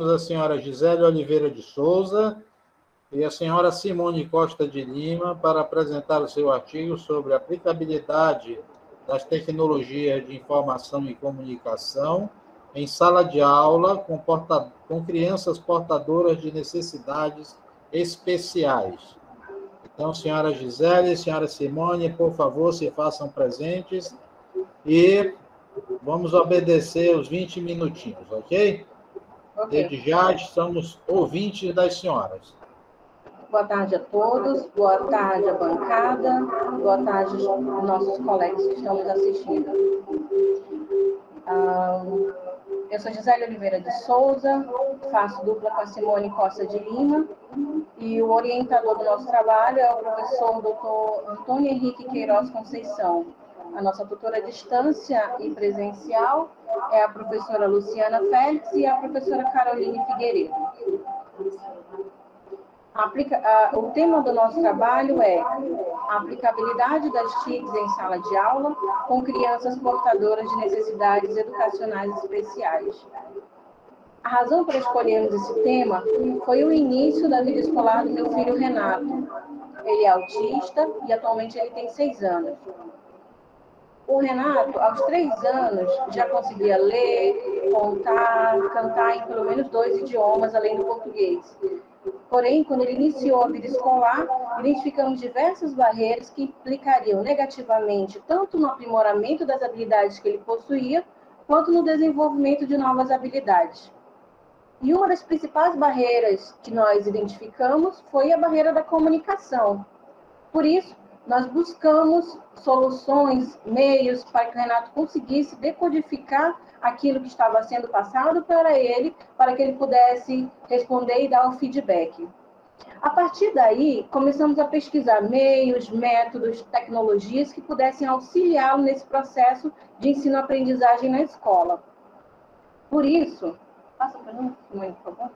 A senhora Gisele Oliveira de Souza e a senhora Simone Costa de Lima para apresentar o seu artigo sobre a aplicabilidade das tecnologias de informação e comunicação em sala de aula com crianças portadoras de necessidades especiais. Então, senhora Gisele e senhora Simone, por favor, se façam presentes e vamos obedecer os 20 minutinhos, ok? Desde já estamos ouvintes das senhoras. Boa tarde a todos, boa tarde à bancada, boa tarde aos nossos colegas que estão nos assistindo. Eu sou Gisele Oliveira de Souza, faço dupla com a Simone Costa de Lima e o orientador do nosso trabalho é o professor Dr. Antônio Henrique Queiroz Conceição. A nossa tutora à distância e presencial é a professora Luciana Félix e a professora Caroline Figueiredo. O tema do nosso trabalho é a aplicabilidade das TICs em sala de aula com crianças portadoras de necessidades educacionais especiais. A razão para escolhermos esse tema foi o início da vida escolar do meu filho Renato. Ele é autista e atualmente ele tem 6 anos. O Renato, aos 3 anos, já conseguia ler, contar, cantar em pelo menos 2 idiomas, além do português. Porém, quando ele iniciou a vida escolar, identificamos diversas barreiras que implicariam negativamente tanto no aprimoramento das habilidades que ele possuía, quanto no desenvolvimento de novas habilidades. E uma das principais barreiras que nós identificamos foi a barreira da comunicação. Por isso, nós buscamos soluções, meios para que o Renato conseguisse decodificar aquilo que estava sendo passado para ele, para que ele pudesse responder e dar o feedback. A partir daí, começamos a pesquisar meios, métodos, tecnologias que pudessem auxiliá-lo nesse processo de ensino-aprendizagem na escola. Por isso, passa para mim, por favor.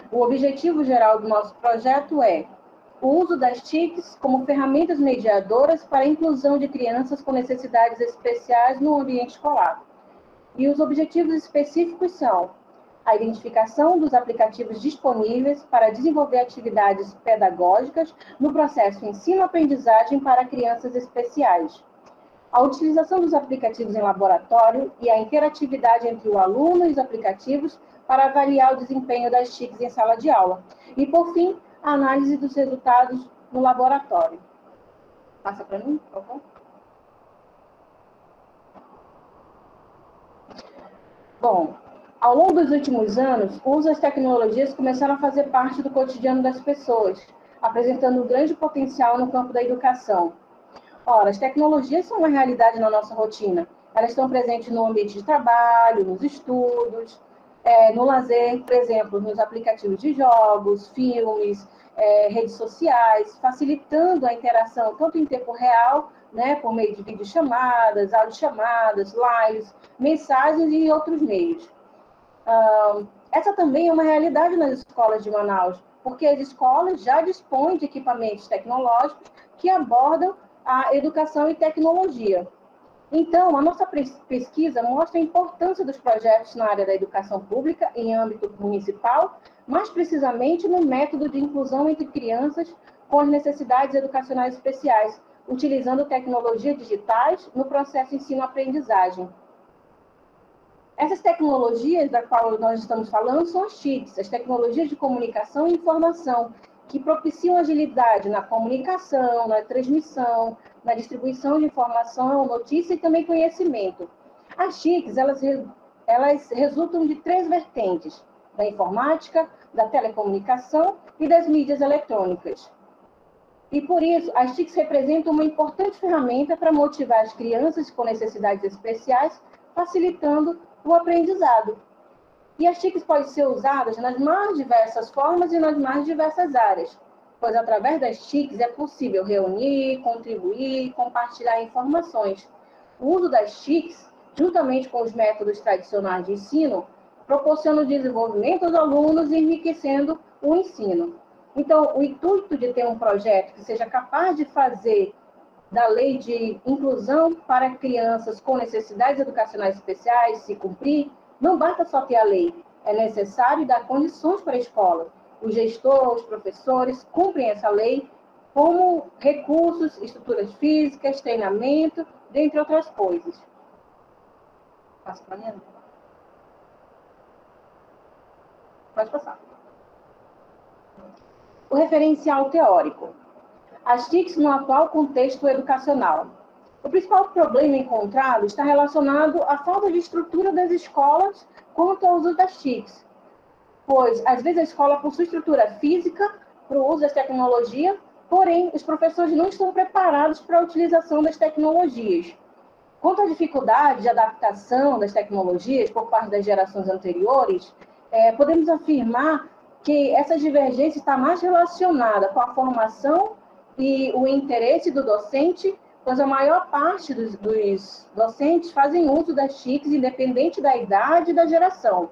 O objetivo geral do nosso projeto é o uso das TICs como ferramentas mediadoras para a inclusão de crianças com necessidades especiais no ambiente escolar. E os objetivos específicos são a identificação dos aplicativos disponíveis para desenvolver atividades pedagógicas no processo ensino-aprendizagem para crianças especiais, a utilização dos aplicativos em laboratório e a interatividade entre o aluno e os aplicativos para avaliar o desempenho das TICs em sala de aula. E, por fim, a análise dos resultados no laboratório. Passa para mim, por favor. Bom, ao longo dos últimos anos, o uso das tecnologias começaram a fazer parte do cotidiano das pessoas, apresentando um grande potencial no campo da educação. Ora, as tecnologias são uma realidade na nossa rotina. Elas estão presentes no ambiente de trabalho, nos estudos, no lazer, por exemplo, nos aplicativos de jogos, filmes, redes sociais, facilitando a interação tanto em tempo real, né, por meio de videochamadas, audiochamadas, lives, mensagens e outros meios. Essa também é uma realidade nas escolas de Manaus, porque as escolas já dispõem de equipamentos tecnológicos que abordam a educação e tecnologia. Então, a nossa pesquisa mostra a importância dos projetos na área da educação pública em âmbito municipal, mais precisamente no método de inclusão entre crianças com as necessidades educacionais especiais, utilizando tecnologias digitais no processo ensino-aprendizagem. Essas tecnologias da qual nós estamos falando são as TICs, as tecnologias de comunicação e informação, que propiciam agilidade na comunicação, na transmissão, na distribuição de informação, notícia e também conhecimento. As TICs, elas resultam de 3 vertentes: da informática, da telecomunicação e das mídias eletrônicas. E por isso, as TICs representam uma importante ferramenta para motivar as crianças com necessidades especiais, facilitando o aprendizado. E as TICs podem ser usadas nas mais diversas formas e nas mais diversas áreas, pois através das TICs é possível reunir, contribuir, compartilhar informações. O uso das TICs, juntamente com os métodos tradicionais de ensino, proporciona o desenvolvimento aos alunos e enriquecendo o ensino. Então, o intuito de ter um projeto que seja capaz de fazer da lei de inclusão para crianças com necessidades educacionais especiais se cumprir Não basta só ter a lei, é necessário dar condições para a escola. O gestor, os professores cumprem essa lei como recursos, estruturas físicas, treinamento, dentre outras coisas. Passa para mim? Pode passar. O referencial teórico. As TICs no atual contexto educacional. O principal problema encontrado está relacionado à falta de estrutura das escolas quanto ao uso das TICs, pois, às vezes, a escola possui estrutura física para o uso das tecnologias, porém, os professores não estão preparados para a utilização das tecnologias. Quanto à dificuldade de adaptação das tecnologias por parte das gerações anteriores, podemos afirmar que essa divergência está mais relacionada com a formação e o interesse do docente, pois a maior parte dos docentes fazem uso das TICs independente da idade e da geração.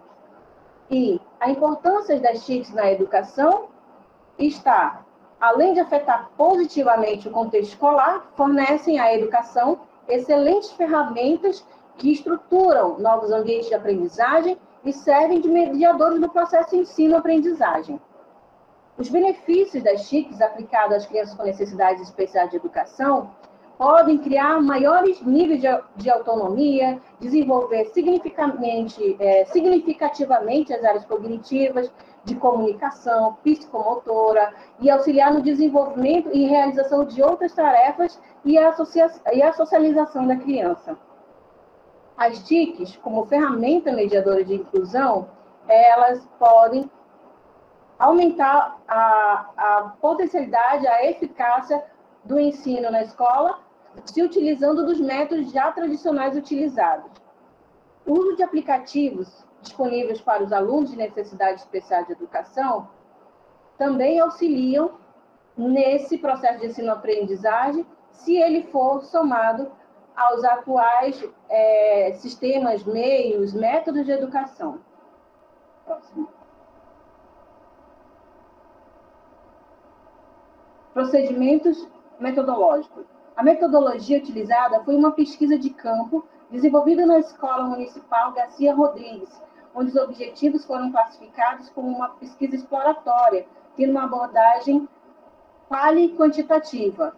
E a importância das TICs na educação está, além de afetar positivamente o contexto escolar, fornecem à educação excelentes ferramentas que estruturam novos ambientes de aprendizagem e servem de mediadores do processo de ensino-aprendizagem. Os benefícios das TICs aplicados às crianças com necessidades especiais de educação podem criar maiores níveis de autonomia, desenvolver significativamente as áreas cognitivas, de comunicação, psicomotora, e auxiliar no desenvolvimento e realização de outras tarefas e a socialização da criança. As TICs, como ferramenta mediadora de inclusão, elas podem aumentar a potencialidade, a eficácia do ensino na escola, se utilizando dos métodos já tradicionais utilizados. O uso de aplicativos disponíveis para os alunos de necessidade especial de educação também auxiliam nesse processo de ensino-aprendizagem, se ele for somado aos atuais sistemas, meios, métodos de educação. Próximo. Procedimentos metodológicos. A metodologia utilizada foi uma pesquisa de campo desenvolvida na Escola Municipal Garcia Rodrigues, onde os objetivos foram classificados como uma pesquisa exploratória, tendo uma abordagem quali-quantitativa.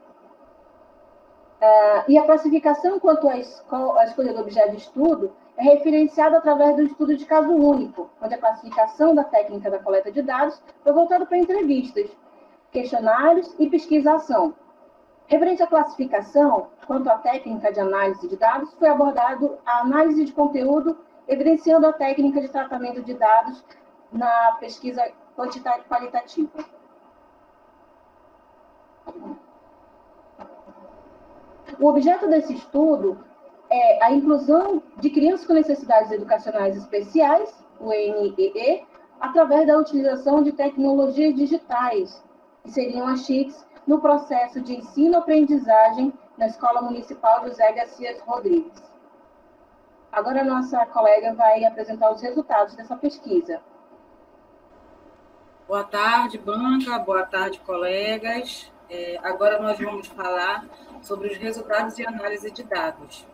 E a classificação quanto à escolha do objeto de estudo é referenciada através do estudo de caso único, onde a classificação da técnica da coleta de dados foi voltada para entrevistas, questionários e pesquisa-ação. Referente à classificação, quanto à técnica de análise de dados, foi abordado a análise de conteúdo, evidenciando a técnica de tratamento de dados na pesquisa qualitativa. O objeto desse estudo é a inclusão de crianças com necessidades educacionais especiais, o NEE, através da utilização de tecnologias digitais, que seriam as TICs, no processo de ensino-aprendizagem na Escola Municipal José Garcia Rodrigues. Agora a nossa colega vai apresentar os resultados dessa pesquisa. Boa tarde, banca. Boa tarde, colegas. Agora nós vamos falar sobre os resultados de análise de dados.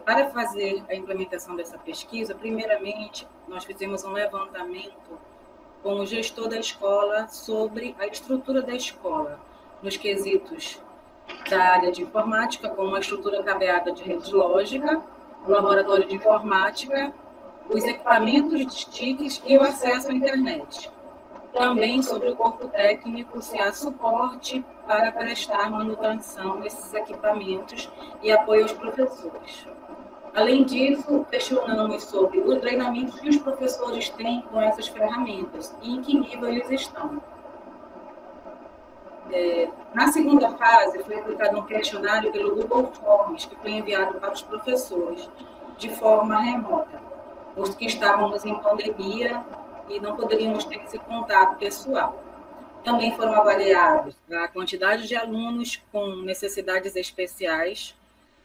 Para fazer a implementação dessa pesquisa, primeiramente, nós fizemos um levantamento com o gestor da escola sobre a estrutura da escola, nos quesitos da área de informática, como a estrutura cabeada de rede lógica, o laboratório de informática, os equipamentos de TICs e o acesso à internet. Também sobre o corpo técnico, se há suporte para prestar manutenção desses equipamentos e apoio aos professores. Além disso, questionamos sobre o treinamento que os professores têm com essas ferramentas e em que nível eles estão. Na segunda fase, foi aplicado um questionário pelo Google Forms, que foi enviado para os professores de forma remota, posto que estávamos em pandemia e não poderíamos ter esse contato pessoal. Também foram avaliados a quantidade de alunos com necessidades especiais,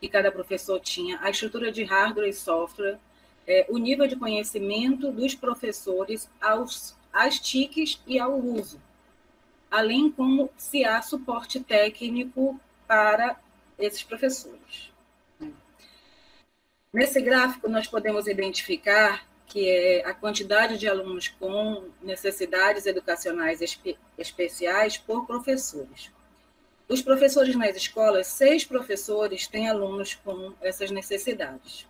que cada professor tinha, a estrutura de hardware e software, o nível de conhecimento dos professores às TICs e ao uso, além como se há suporte técnico para esses professores. Nesse gráfico, nós podemos identificar que é a quantidade de alunos com necessidades educacionais especiais por professores. Dos professores nas escolas, 6 professores têm alunos com essas necessidades.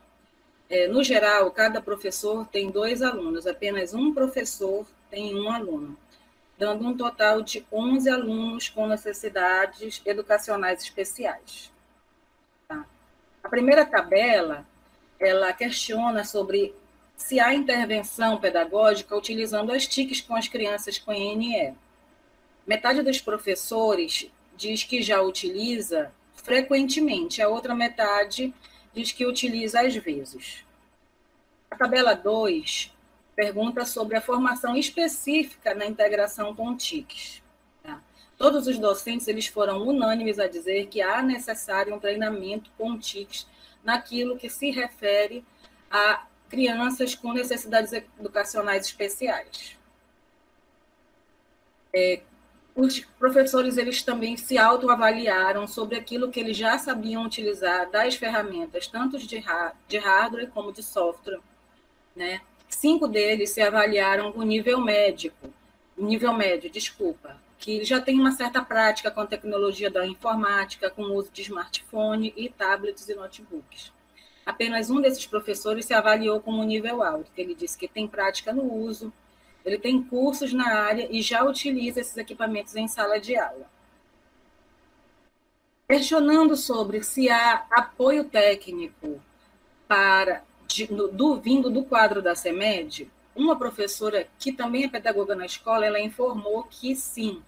No geral, cada professor tem 2 alunos, apenas um professor tem um aluno, dando um total de 11 alunos com necessidades educacionais especiais. Tá? A primeira tabela, ela questiona sobre se há intervenção pedagógica utilizando as TICs com as crianças com ENE. Metade dos professores diz que já utiliza frequentemente, a outra metade diz que utiliza às vezes. A tabela 2 pergunta sobre a formação específica na integração com TICs. Tá? Todos os docentes eles foram unânimes a dizer que há necessário um treinamento com TICs naquilo que se refere a crianças com necessidades educacionais especiais. Os professores eles também se autoavaliaram sobre aquilo que eles já sabiam utilizar das ferramentas, tanto de hardware como de software. Né? 5 deles se avaliaram com nível médio, que já tem uma certa prática com a tecnologia da informática, com o uso de smartphone e tablets e notebooks. Apenas um desses professores se avaliou como nível alto, que ele disse que tem prática no uso, ele tem cursos na área e já utiliza esses equipamentos em sala de aula. Questionando sobre se há apoio técnico vindo do quadro da CEMED, uma professora que também é pedagoga na escola, ela informou que sim,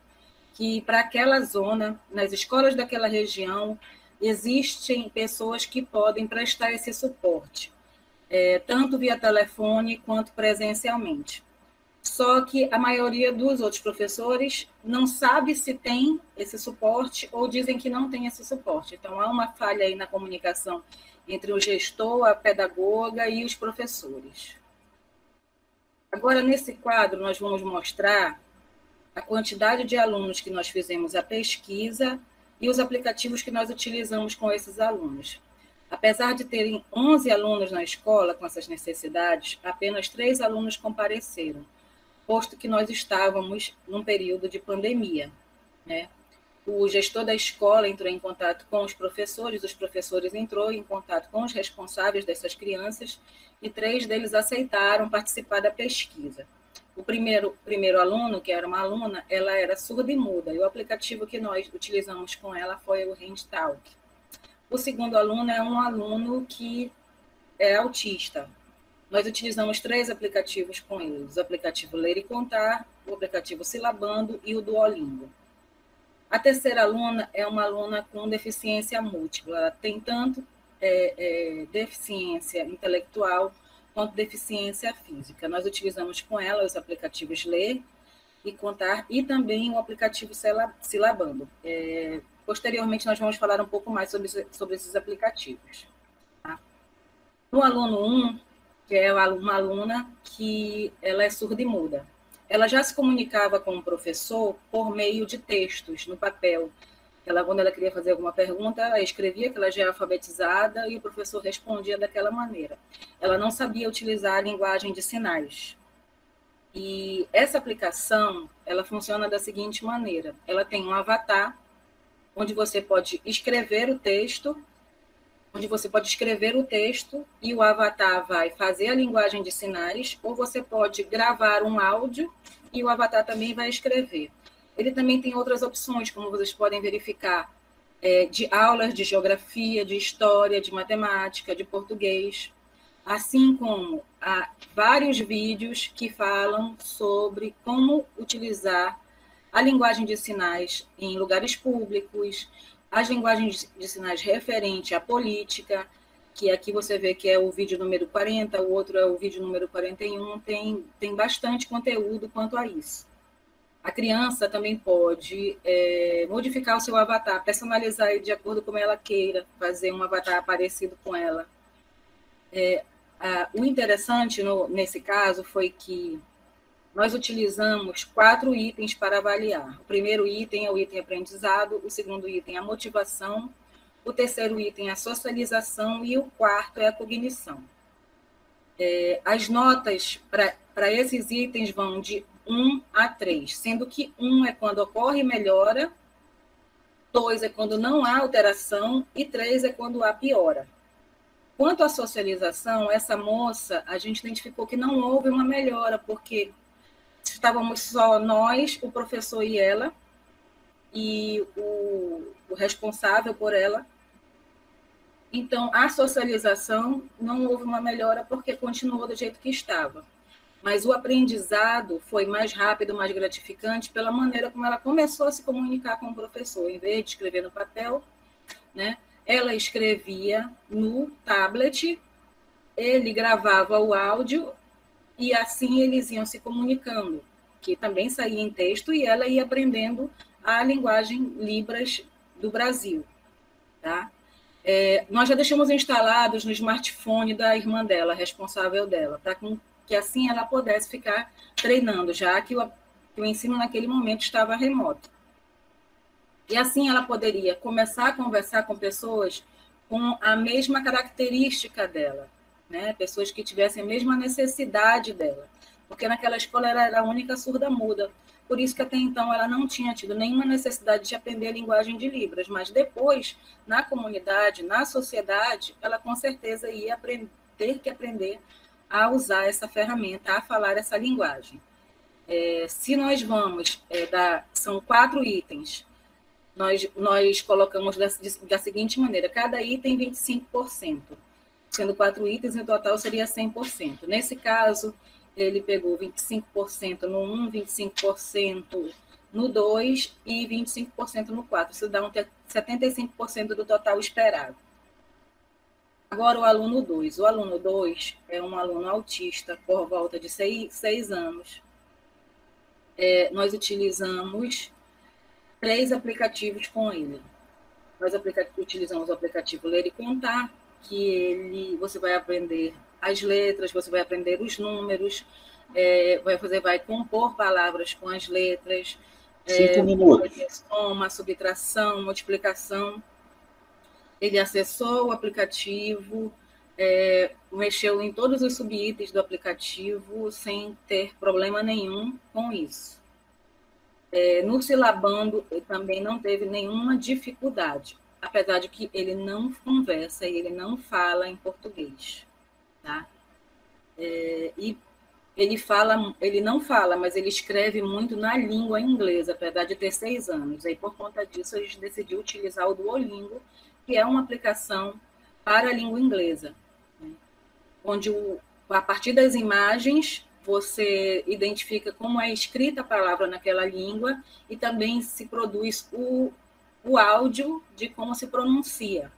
que para aquela zona, nas escolas daquela região, existem pessoas que podem prestar esse suporte, tanto via telefone quanto presencialmente. Só que a maioria dos outros professores não sabe se tem esse suporte ou dizem que não tem esse suporte. Então, há uma falha aí na comunicação entre o gestor, a pedagoga e os professores. Agora, nesse quadro, nós vamos mostrar a quantidade de alunos que nós fizemos a pesquisa e os aplicativos que nós utilizamos com esses alunos. Apesar de terem 11 alunos na escola com essas necessidades, apenas 3 alunos compareceram, posto que nós estávamos num período de pandemia, né? O gestor da escola entrou em contato com os professores entrou em contato com os responsáveis dessas crianças e 3 deles aceitaram participar da pesquisa. O primeiro aluno, que era uma aluna, ela era surda e muda, e o aplicativo que nós utilizamos com ela foi o HandTalk. O segundo aluno é um aluno que é autista. Nós utilizamos 3 aplicativos com eles, o aplicativo Ler e Contar, o aplicativo Silabando e o Duolingo. A terceira aluna é uma aluna com deficiência múltipla, ela tem tanto deficiência intelectual quanto deficiência física. Nós utilizamos com ela os aplicativos Ler e Contar e também o aplicativo Silabando. Posteriormente, nós vamos falar um pouco mais sobre esses aplicativos. Tá? No aluno 1, que é uma aluna que ela é surda e muda. Ela já se comunicava com o professor por meio de textos no papel. Quando ela queria fazer alguma pergunta, ela escrevia, que ela já é alfabetizada, e o professor respondia daquela maneira. Ela não sabia utilizar a linguagem de sinais. E essa aplicação, ela funciona da seguinte maneira. Ela tem um avatar, onde você pode escrever o texto, e o avatar vai fazer a linguagem de sinais, ou você pode gravar um áudio e o avatar também vai escrever. Ele também tem outras opções, como vocês podem verificar, de aulas de geografia, de história, de matemática, de português, assim como há vários vídeos que falam sobre como utilizar a linguagem de sinais em lugares públicos, as linguagens de sinais referente à política, que aqui você vê que é o vídeo número 40, o outro é o vídeo número 41, tem bastante conteúdo quanto a isso. A criança também pode modificar o seu avatar, personalizar ele de acordo com como ela queira, fazer um avatar parecido com ela. O interessante nesse caso foi que nós utilizamos 4 itens para avaliar. O primeiro item é o item aprendizado, o segundo item é a motivação, O terceiro item é a socialização e o quarto é a cognição. As notas para esses itens vão de 1 a 3, sendo que 1 é quando ocorre melhora, 2 é quando não há alteração e 3 é quando há piora. Quanto à socialização, essa moça, a gente identificou que não houve uma melhora, porque estávamos só nós, o professor e ela, e o responsável por ela. Então, a socialização não houve uma melhora porque continuou do jeito que estava. Mas o aprendizado foi mais rápido, mais gratificante pela maneira como ela começou a se comunicar com o professor. Em vez de escrever no papel, né, ela escrevia no tablet, ele gravava o áudio e assim eles iam se comunicando, que também saía em texto, e ela ia aprendendo a linguagem Libras do Brasil. Tá? Nós já deixamos instalados no smartphone da irmã dela, responsável dela, para que assim ela pudesse ficar treinando, já que o ensino naquele momento estava remoto. E assim ela poderia começar a conversar com pessoas com a mesma característica dela, né? Pessoas que tivessem a mesma necessidade dela, porque naquela escola ela era a única surda-muda, por isso que até então ela não tinha tido nenhuma necessidade de aprender a linguagem de Libras, mas depois, na comunidade, na sociedade, ela com certeza ia ter que aprender a usar essa ferramenta, a falar essa linguagem. Se nós vamos, são 4 itens, nós colocamos da seguinte maneira, cada item 25%, sendo 4 itens, no total seria 100%. Nesse caso, ele pegou 25% no 1, 25% no 2 e 25% no 4. Isso dá 75% do total esperado. Agora, o aluno 2. O aluno 2 é um aluno autista por volta de 6 anos. Nós utilizamos 3 aplicativos com ele. Nós utilizamos o aplicativo Ler e Contar, que você vai aprender as letras, você vai aprender os números, você vai compor palavras com as letras, 5 minutos. Soma, subtração, multiplicação. Ele acessou o aplicativo, mexeu em todos os subitens do aplicativo sem ter problema nenhum com isso. No silabando, ele também não teve nenhuma dificuldade, apesar de que ele não conversa e ele não fala em português. Tá? E ele não fala, mas ele escreve muito na língua inglesa, apesar de ter 6 anos. Aí, por conta disso, a gente decidiu utilizar o Duolingo, que é uma aplicação para a língua inglesa, né? Onde, a partir das imagens, você identifica como é escrita a palavra naquela língua e também se produz o áudio de como se pronuncia.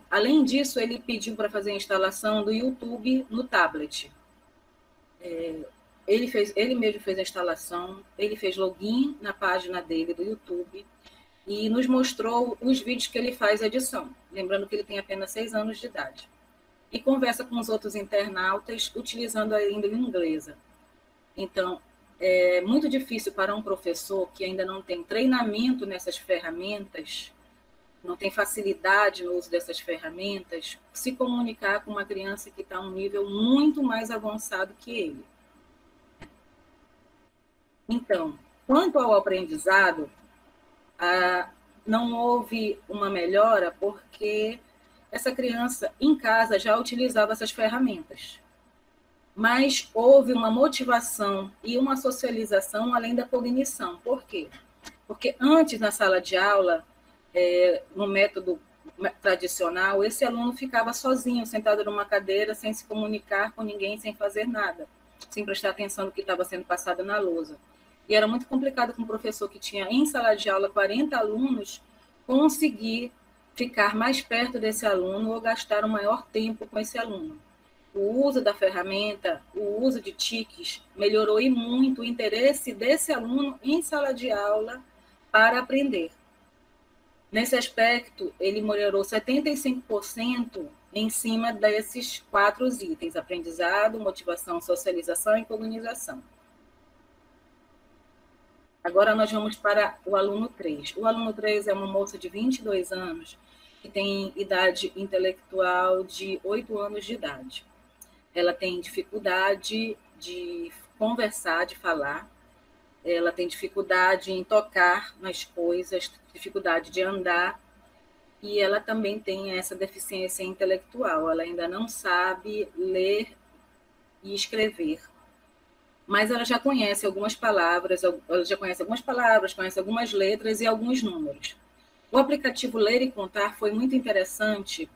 Além disso, ele pediu para fazer a instalação do YouTube no tablet. Ele mesmo fez a instalação, ele fez login na página dele do YouTube e nos mostrou os vídeos que ele faz edição, lembrando que ele tem apenas 6 anos de idade. E conversa com os outros internautas utilizando a língua inglesa. Então, é muito difícil para um professor que ainda não tem treinamento nessas ferramentas, não tem facilidade no uso dessas ferramentas, se comunicar com uma criança que está a um nível muito mais avançado que ele. Então, quanto ao aprendizado, não houve uma melhora porque essa criança em casa já utilizava essas ferramentas. Mas houve uma motivação e uma socialização além da cognição. Por quê? Porque antes, na sala de aula, no método tradicional, esse aluno ficava sozinho, sentado numa cadeira, sem se comunicar com ninguém, sem fazer nada, sem prestar atenção no que estava sendo passado na lousa. E era muito complicado com um professor que tinha em sala de aula 40 alunos conseguir ficar mais perto desse aluno ou gastar um maior tempo com esse aluno. O uso da ferramenta, o uso de TICs, melhorou e muito o interesse desse aluno em sala de aula para aprender. Nesse aspecto, ele melhorou 75% em cima desses 4 itens: aprendizado, motivação, socialização e cognização. Agora nós vamos para o aluno 3. O aluno 3 é uma moça de 22 anos que tem idade intelectual de 8 anos de idade. Ela tem dificuldade de conversar, de falar, ela tem dificuldade em tocar nas coisas, dificuldade de andar, e ela também tem essa deficiência intelectual, ela ainda não sabe ler e escrever. Mas ela já conhece algumas palavras, conhece algumas letras e alguns números. O aplicativo Ler e Contar foi muito interessante,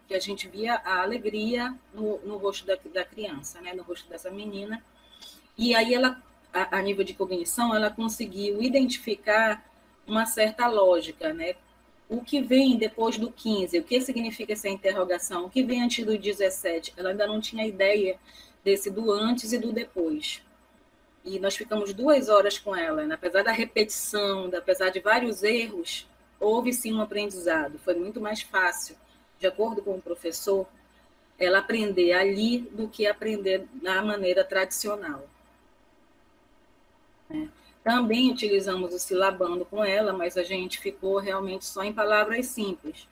que a gente via a alegria no rosto da criança, né? No rosto dessa menina. E aí ela, a nível de cognição, ela conseguiu identificar uma certa lógica, né? O que vem depois do 15, o que significa essa interrogação, o que vem antes do 17, ela ainda não tinha ideia desse do antes e do depois. E nós ficamos 2 horas com ela, né? Apesar da repetição, apesar de vários erros, houve sim um aprendizado, foi muito mais fácil, de acordo com o professor, ela aprender ali do que aprender da maneira tradicional. Também utilizamos o silabando com ela, mas a gente ficou realmente só em palavras simples,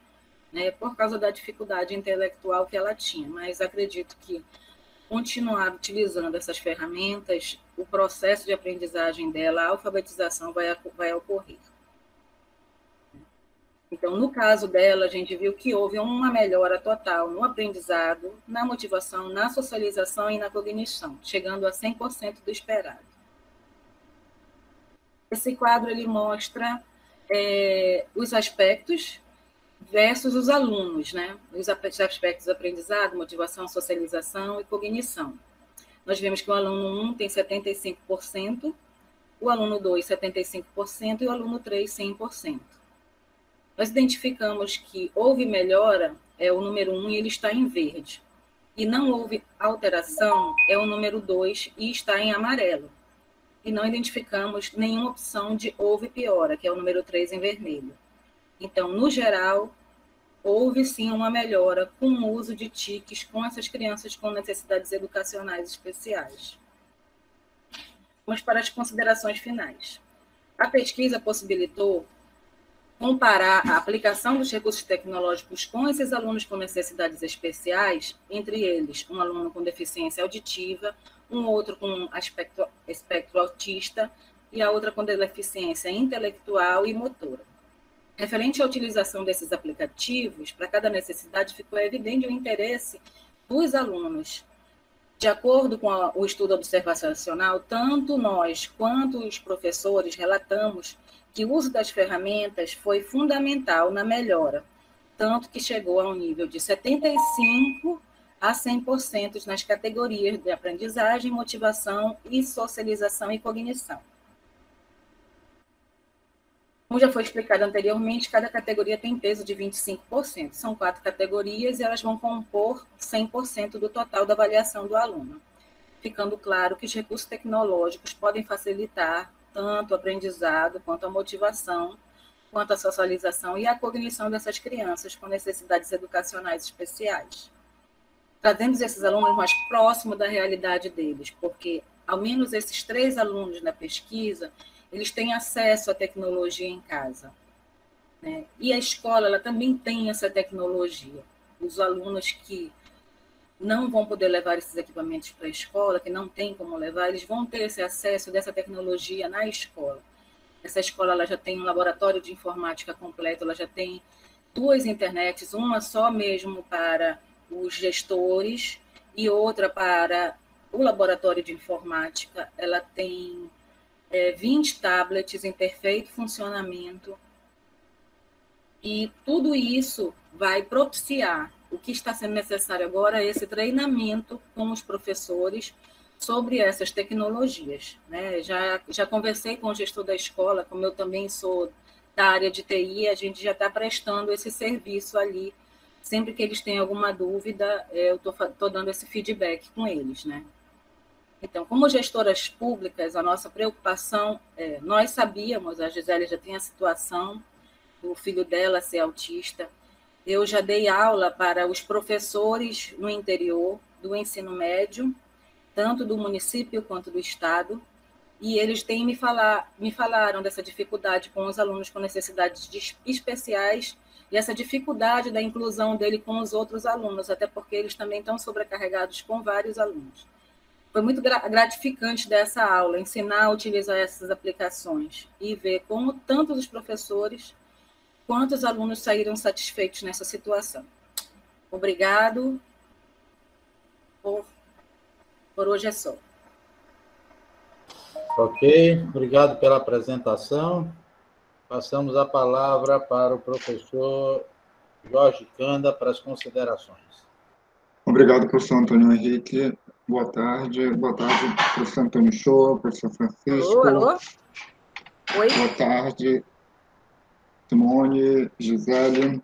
né, por causa da dificuldade intelectual que ela tinha. Mas acredito que continuar utilizando essas ferramentas, o processo de aprendizagem dela, a alfabetização vai ocorrer. Então, no caso dela, a gente viu que houve uma melhora total no aprendizado, na motivação, na socialização e na cognição, chegando a 100% do esperado. Esse quadro ele mostra os aspectos versus os alunos, né? Os aspectos aprendizado, motivação, socialização e cognição. Nós vemos que o aluno 1 tem 75%, o aluno 2, 75% e o aluno 3, 100%. Nós identificamos que houve melhora, é o número 1 e ele está em verde. E não houve alteração, é o número 2 e está em amarelo. E não identificamos nenhuma opção de houve piora, que é o número 3 em vermelho. Então, no geral, houve sim uma melhora com o uso de TICs com essas crianças com necessidades educacionais especiais. Vamos para as considerações finais. A pesquisa possibilitou comparar a aplicação dos recursos tecnológicos com esses alunos com necessidades especiais, entre eles um aluno com deficiência auditiva, um outro com espectro autista e a outra com deficiência intelectual e motora. Referente à utilização desses aplicativos, para cada necessidade ficou evidente o interesse dos alunos. De acordo com o estudo observacional, tanto nós quanto os professores relatamos que o uso das ferramentas foi fundamental na melhora, tanto que chegou a um nível de 75% a 100% nas categorias de aprendizagem, motivação e socialização e cognição. Como já foi explicado anteriormente, cada categoria tem peso de 25%. São 4 categorias e elas vão compor 100% do total da avaliação do aluno, ficando claro que os recursos tecnológicos podem facilitar tanto o aprendizado, quanto a motivação, quanto a socialização e a cognição dessas crianças com necessidades educacionais especiais. Trazendo esses alunos mais próximos da realidade deles, porque ao menos esses 3 alunos na pesquisa, eles têm acesso à tecnologia em casa, né? E a escola ela também tem essa tecnologia. Os alunos que não vão poder levar esses equipamentos para a escola, que não tem como levar, eles vão ter esse acesso dessa tecnologia na escola. Essa escola ela já tem um laboratório de informática completo, ela já tem 2 internets, uma só mesmo para os gestores e outra para o laboratório de informática. Ela tem 20 tablets em perfeito funcionamento e tudo isso vai propiciar. O que está sendo necessário agora é esse treinamento com os professores sobre essas tecnologias, né? Já conversei com o gestor da escola, como eu também sou da área de TI, a gente já está prestando esse serviço ali. Sempre que eles têm alguma dúvida, eu estou dando esse feedback com eles, né? Então, como gestoras públicas, a nossa preocupação, nós sabíamos, a Gisele já tem a situação do filho dela ser autista. Eu já dei aula para os professores no interior do ensino médio, tanto do município quanto do estado, e eles me falaram dessa dificuldade com os alunos com necessidades especiais e essa dificuldade da inclusão dele com os outros alunos, até porque eles também estão sobrecarregados com vários alunos. Foi muito gratificante dessa aula, ensinar a utilizar essas aplicações e ver como tanto os professores quanto os alunos saíram satisfeitos nessa situação. Obrigado. Por hoje é só. Ok, obrigado pela apresentação. Passamos a palavra para o professor Jorge Canda para as considerações. Obrigado, professor Antônio Henrique. Boa tarde, professor Antônio Shoa, professor Francisco. Alô? Oi? Boa tarde, Simone, Gisele.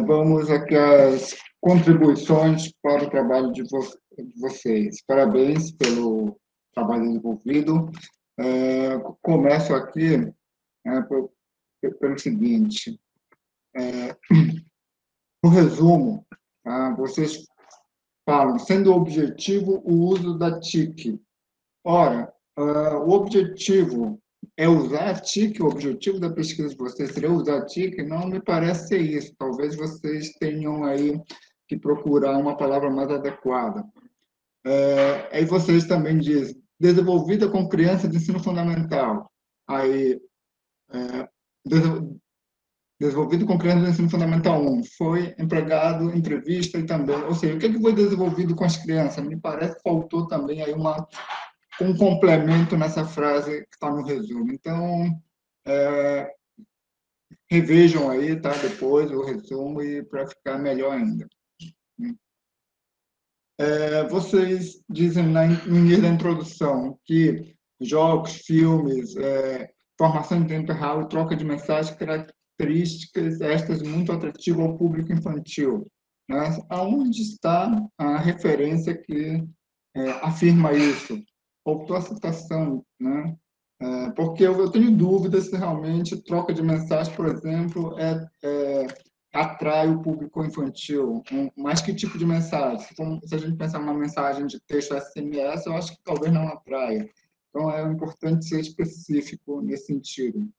Vamos aqui às contribuições para o trabalho de vocês. Parabéns pelo trabalho desenvolvido. Começo aqui pelo seguinte. No resumo, vocês falam, sendo objetivo o uso da TIC. Ora, o objetivo é usar a TIC, o objetivo da pesquisa de vocês seria usar a TIC? Não me parece ser isso. Talvez vocês tenham aí que procurar uma palavra mais adequada. Aí vocês também dizem, desenvolvida com crianças de ensino fundamental. Aí, desenvolvido com crianças do ensino fundamental 1, foi empregado, entrevista e também, ou seja, o que foi desenvolvido com as crianças? Me parece que faltou também aí um complemento nessa frase que está no resumo. Então, revejam aí, tá, depois o resumo e para ficar melhor ainda. Vocês dizem no início da introdução que jogos, filmes, formação em tempo real e troca de mensagens, características estas muito atrativas ao público infantil. Né? Aonde está a referência que afirma isso? Faltou a citação, né? Porque eu tenho dúvidas se realmente troca de mensagem, por exemplo, atrai o público infantil. Mas que tipo de mensagem? Se a gente pensar numa mensagem de texto SMS, eu acho que talvez não atraia. Então, é importante ser específico nesse sentido.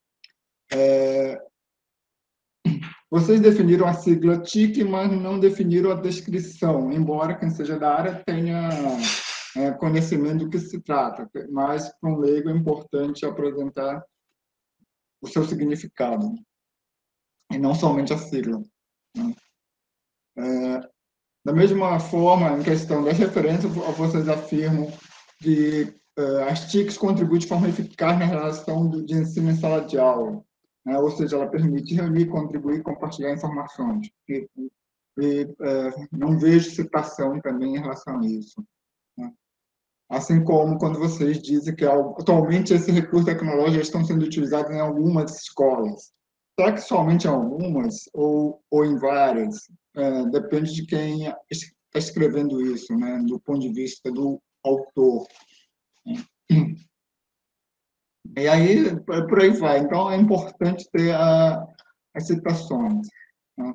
Vocês definiram a sigla TIC, mas não definiram a descrição, embora quem seja da área tenha conhecimento do que se trata, mas para um leigo é importante apresentar o seu significado, e não somente a sigla. Da mesma forma, em questão das referências, vocês afirmam que as TICs contribuem de forma eficaz na relação de ensino em sala de aula, né? Ou seja, ela permite reunir, contribuir, compartilhar informações. Não vejo citação também em relação a isso. Né? Assim como quando vocês dizem que atualmente esses recursos tecnológicos já estão sendo utilizados em algumas escolas. Será que somente em algumas ou em várias? Depende de quem está escrevendo isso, né? Do ponto de vista do autor. E aí, por aí vai. Então, é importante ter as citações. Né?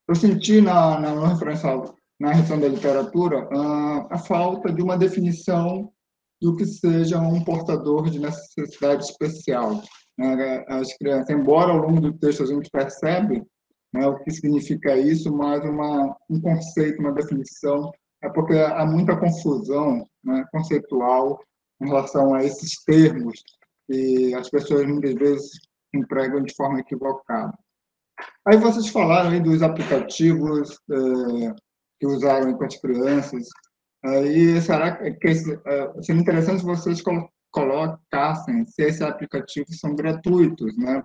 Eu senti na referência da literatura a falta de uma definição do que seja um portador de necessidade especial. Né? As crianças, embora ao longo do texto a gente percebe, né, o que significa isso, mas um conceito, uma definição, porque há muita confusão, né, conceitual em relação a esses termos que as pessoas muitas vezes empregam de forma equivocada. Aí vocês falaram aí dos aplicativos que usaram com as crianças. Aí será que seria interessante se vocês colocassem se esses aplicativos são gratuitos, né,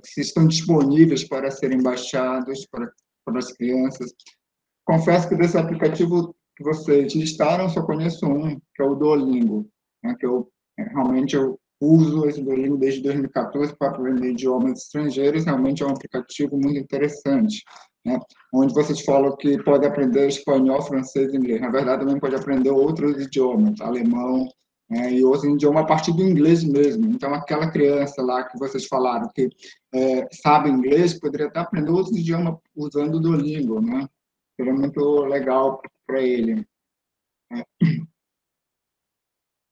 se estão disponíveis para serem baixados para as crianças. Confesso que desse aplicativo que vocês listaram, só conheço um, que é o Duolingo, né, que realmente eu uso esse Duolingo desde 2014 para aprender idiomas estrangeiros. Realmente é um aplicativo muito interessante, né, onde vocês falam que pode aprender espanhol, francês e inglês. Na verdade, também pode aprender outros idiomas, alemão, e outros idiomas a partir do inglês mesmo. Então, aquela criança lá que vocês falaram que sabe inglês, poderia até aprender outros idiomas usando o Duolingo, né? Seria muito legal para ele.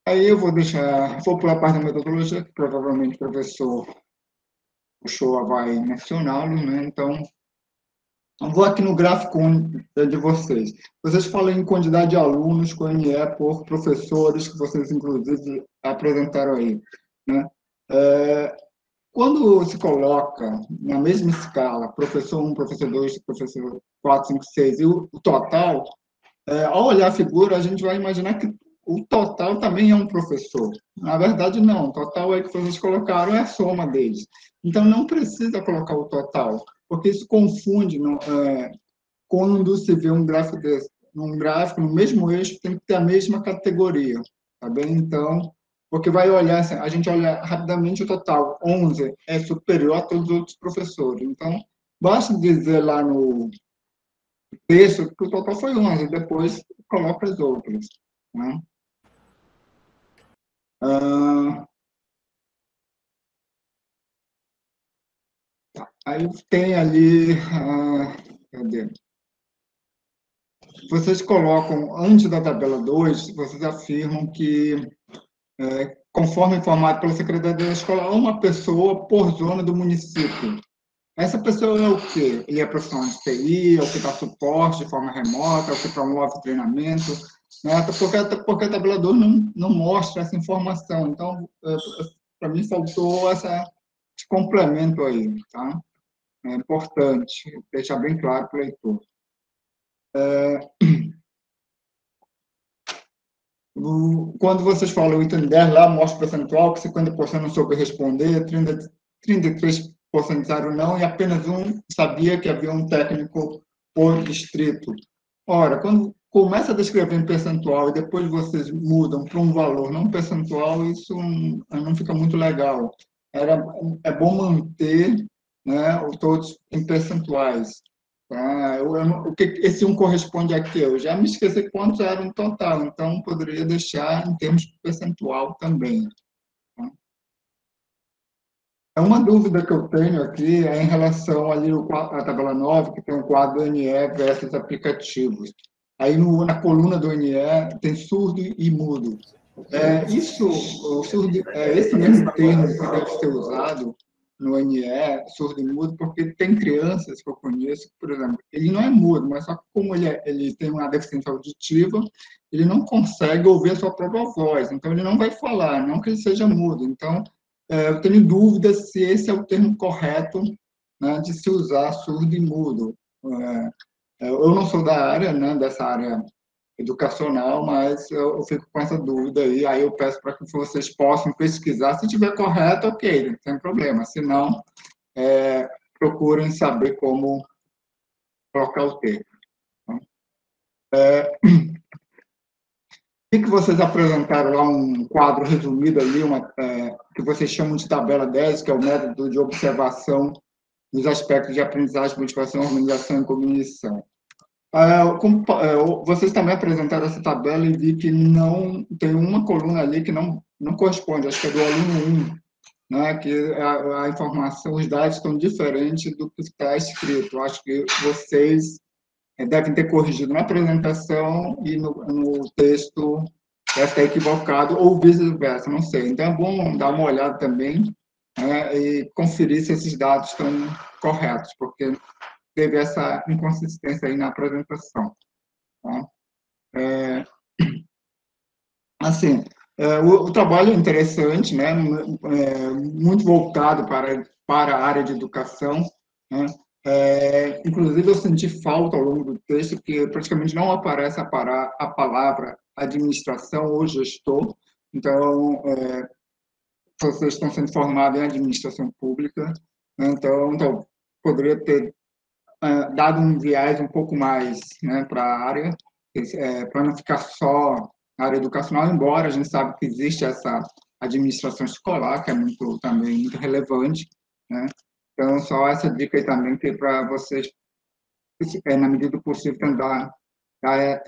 Aí eu vou pular a parte da metodologia, que provavelmente o professor Uchoa vai mencioná-lo, né? Então, eu vou aqui no gráfico de vocês. Vocês falam em quantidade de alunos com NE por professores, que vocês, inclusive, apresentaram aí, né? Quando se coloca na mesma escala, professor 1, professor 2, professor 4, 5, 6, e o total, ao olhar a figura, a gente vai imaginar que o total também é um professor. Na verdade, não. O total aí que vocês colocaram é a soma deles. Então, não precisa colocar o total, porque isso confunde quando se vê um gráfico desse. Num gráfico, no mesmo eixo, tem que ter a mesma categoria, tá bem? Então, porque vai olhar, assim, a gente olha rapidamente o total, 11 é superior a todos os outros professores. Então, basta dizer lá no texto que o total foi 11, depois coloca as outras, né? Aí tem ali, cadê? Vocês colocam, antes da tabela 2, vocês afirmam que, conforme informado pela Secretaria da Escola, há uma pessoa por zona do município. Essa pessoa é o quê? Ele é profissional de TI, é o que dá suporte de forma remota, é o que promove treinamento, né? Porque a tabela 2 não mostra essa informação. Então, para mim, faltou esse complemento aí, tá? É importante deixar bem claro para o leitor. Quando vocês falam o item 10, lá mostra o percentual que 50% não soube responder, 33% disseram não, e apenas um sabia que havia um técnico por distrito. Ora, quando começa a descrever em percentual e depois vocês mudam para um valor não percentual, isso não fica muito legal. É bom manter, né, todos em percentuais. Tá? O que esse um corresponde a quê? Eu já me esqueci quantos eram no total, então poderia deixar em termos percentual também. Tá? Uma dúvida que eu tenho aqui é em relação ali à tabela 9, que tem o quadro NE versus aplicativos. Aí na coluna do NE tem surdo e mudo. Esse mesmo termo que deve ser usado no NE, surdo e mudo, porque tem crianças que eu conheço, por exemplo, ele não é mudo, mas só que como ele tem uma deficiência auditiva, ele não consegue ouvir a sua própria voz, então ele não vai falar, não que ele seja mudo. Então, eu tenho dúvidas se esse é o termo correto, né, de se usar surdo e mudo. Eu não sou da área, né, dessa área educacional, mas eu fico com essa dúvida aí eu peço para que vocês possam pesquisar. Se estiver correto, ok, não tem problema. Se não, procurem saber como colocar o termo. O que vocês apresentaram lá, um quadro resumido ali, que vocês chamam de tabela 10, que é o método de observação dos aspectos de aprendizagem, motivação, organização e cognição. Vocês também apresentaram essa tabela e vi que não tem uma coluna ali que não corresponde, acho que é do aluno 1, né, que a informação, os dados estão diferentes do que está escrito. Acho que vocês devem ter corrigido na apresentação e no texto deve estar equivocado, ou vice-versa, não sei. Então, é bom dar uma olhada também, né, e conferir se esses dados estão corretos, porque teve essa inconsistência aí na apresentação. Tá? Assim, o trabalho é interessante, né? Muito voltado para a área de educação, né? Inclusive, eu senti falta ao longo do texto que praticamente não aparece a palavra administração ou gestor. Então, vocês estão sendo formados em administração pública, né? Então poderia ter dado um viés um pouco mais, né, para a área, para não ficar só na área educacional, embora a gente sabe que existe essa administração escolar, que é também muito relevante, né? Então, só essa dica aí também, que para vocês, na medida do possível, tentar